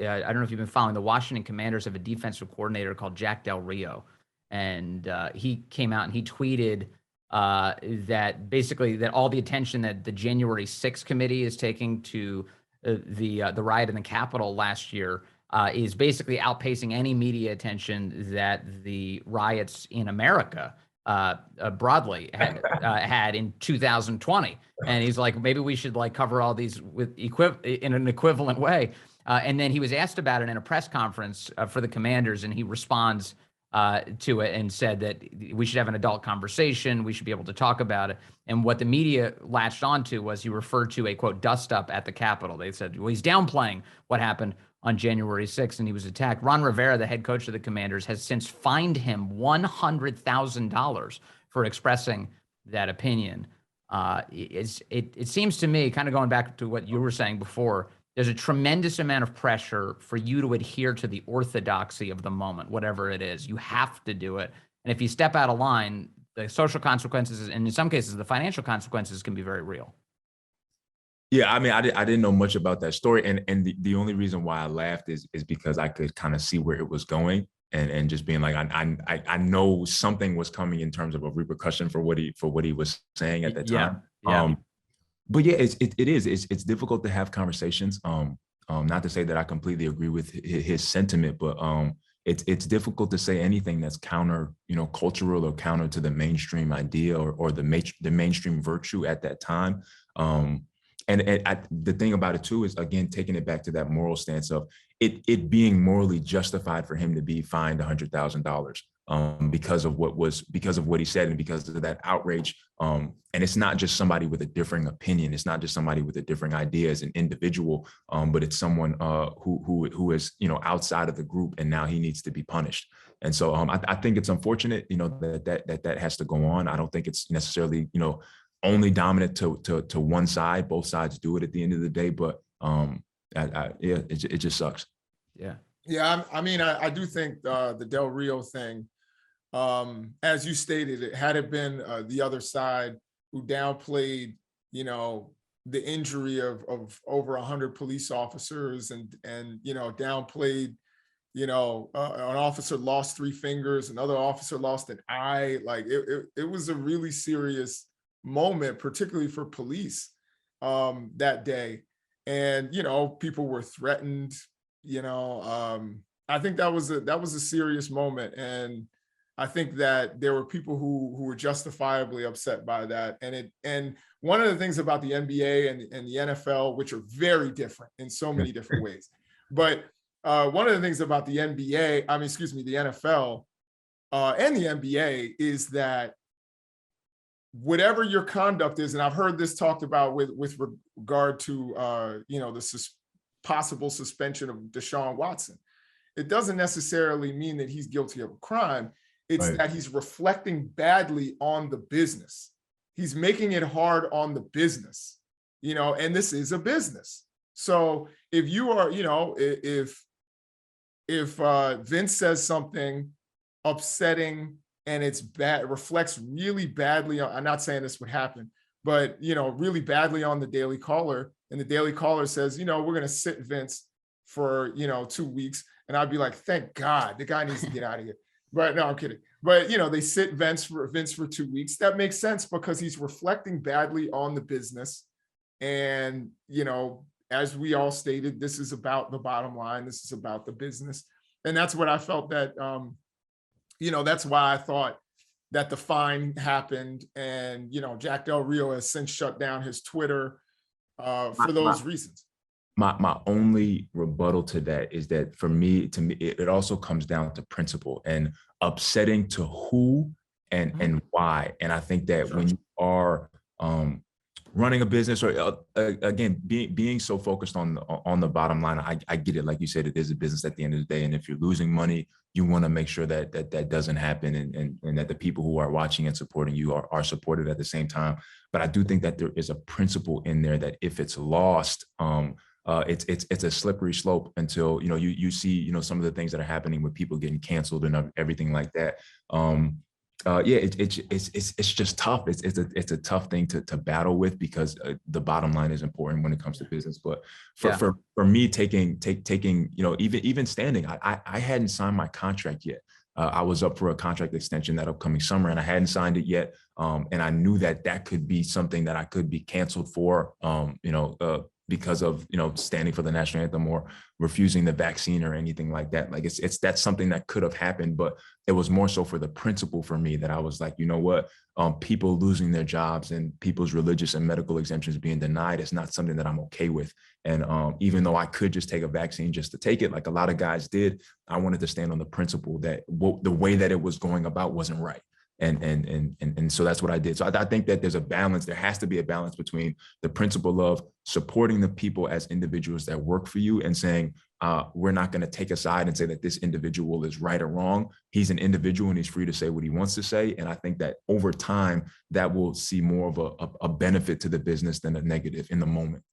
I don't know if you've been following, the Washington Commanders have a defensive coordinator called Jack Del Rio. And he came out and he tweeted that basically that all the attention that the January 6th committee is taking to the riot in the Capitol last year is basically outpacing any media attention that the riots in America broadly had in 2020. And he's like, maybe we should like cover all these with in an equivalent way. And then he was asked about it in a press conference for the Commanders, and he responds to it and said that we should have an adult conversation. We should be able to talk about it. And what the media latched onto was he referred to a, quote, dust up at the Capitol. They said, well, he's downplaying what happened on January 6th, and he was attacked. Ron Rivera, the head coach of the Commanders, has since fined him $100,000 for expressing that opinion. It seems to me, kind of going back to what you were saying before, there's a tremendous amount of pressure for you to adhere to the orthodoxy of the moment, whatever it is. You have to do it. And if you step out of line, the social consequences, and in some cases, the financial consequences can be very real. Yeah, I mean, I didn't know much about that story. And the only reason why I laughed is because I could kind of see where it was going, and just being like, I know something was coming in terms of a repercussion for what he was saying at that time. Yeah. But yeah, it's difficult to have conversations. Not to say that I completely agree with his sentiment, but it's difficult to say anything that's counter, cultural or counter to the mainstream idea or the mainstream virtue at that time. The thing about it too is, again, taking it back to that moral stance of it being morally justified for him to be fined $100,000 because of what he said and because of that outrage. And it's not just somebody with a differing opinion. It's not just somebody with a different idea as an individual, but it's someone who is, outside of the group, and now he needs to be punished. And so I think it's unfortunate, that has to go on. I don't think it's necessarily, only dominant to one side. Both sides do it at the end of the day, but it just sucks. Yeah. Yeah, I mean, I do think the Del Rio thing, as you stated, had it been the other side who downplayed, the injury of over 100 police officers and downplayed, an officer lost 3 fingers, another officer lost an eye. Like it was a really serious moment, particularly for police that day. And, people were threatened. I think that was a serious moment, and I think that there were people who were justifiably upset by that. And one of the things about the NBA and the NFL, which are very different in so many different ways, but one of the things about the the NFL and the NBA is that whatever your conduct is, and I've heard this talked about with regard to the possible suspension of Deshaun Watson. It doesn't necessarily mean that he's guilty of a crime. It's right. That he's reflecting badly on the business. He's making it hard on the business, and this is a business. So if you are, if Vince says something upsetting and it's bad, reflects really badly on, I'm not saying this would happen, but, really badly on the Daily Caller, and the Daily Caller says, we're going to sit Vince for, 2 weeks. And I'd be like, thank God, the guy needs to get out of here. But no, I'm kidding. But, they sit Vince for 2 weeks. That makes sense because he's reflecting badly on the business. And, as we all stated, this is about the bottom line. This is about the business. And that's what I felt that, that's why I thought that the fine happened. And, Jack Del Rio has since shut down his Twitter for those reasons. My only rebuttal to that is that to me, it also comes down to principle and upsetting to who and why. And I think that when you are running a business, or again, being so focused on the bottom line, I get it. Like you said, it is a business at the end of the day. And if you're losing money, you want to make sure that doesn't happen, and that the people who are watching and supporting you are supported at the same time. But I do think that there is a principle in there that if it's lost, it's a slippery slope until, you see, some of the things that are happening with people getting canceled and everything like that. Yeah, it's just tough. It's a tough thing to battle with, because the bottom line is important when it comes to business. But for me, taking, you know, even standing, I hadn't signed my contract yet. I was up for a contract extension that upcoming summer, and I hadn't signed it yet. And I knew that could be something that I could be canceled for, because of, you know, standing for the national anthem or refusing the vaccine or anything like that. Like that's something that could have happened, but it was more so for the principle for me, that I was like, you know what, people losing their jobs and people's religious and medical exemptions being denied is not something that I'm okay with. And even though I could just take a vaccine just to take it, like a lot of guys did, I wanted to stand on the principle that the way that it was going about wasn't right. And so that's what I did. So I think that there's a balance. There has to be a balance between the principle of supporting the people as individuals that work for you, and saying, we're not going to take a side and say that this individual is right or wrong. He's an individual and he's free to say what he wants to say. And I think that over time, that will see more of a benefit to the business than a negative in the moment.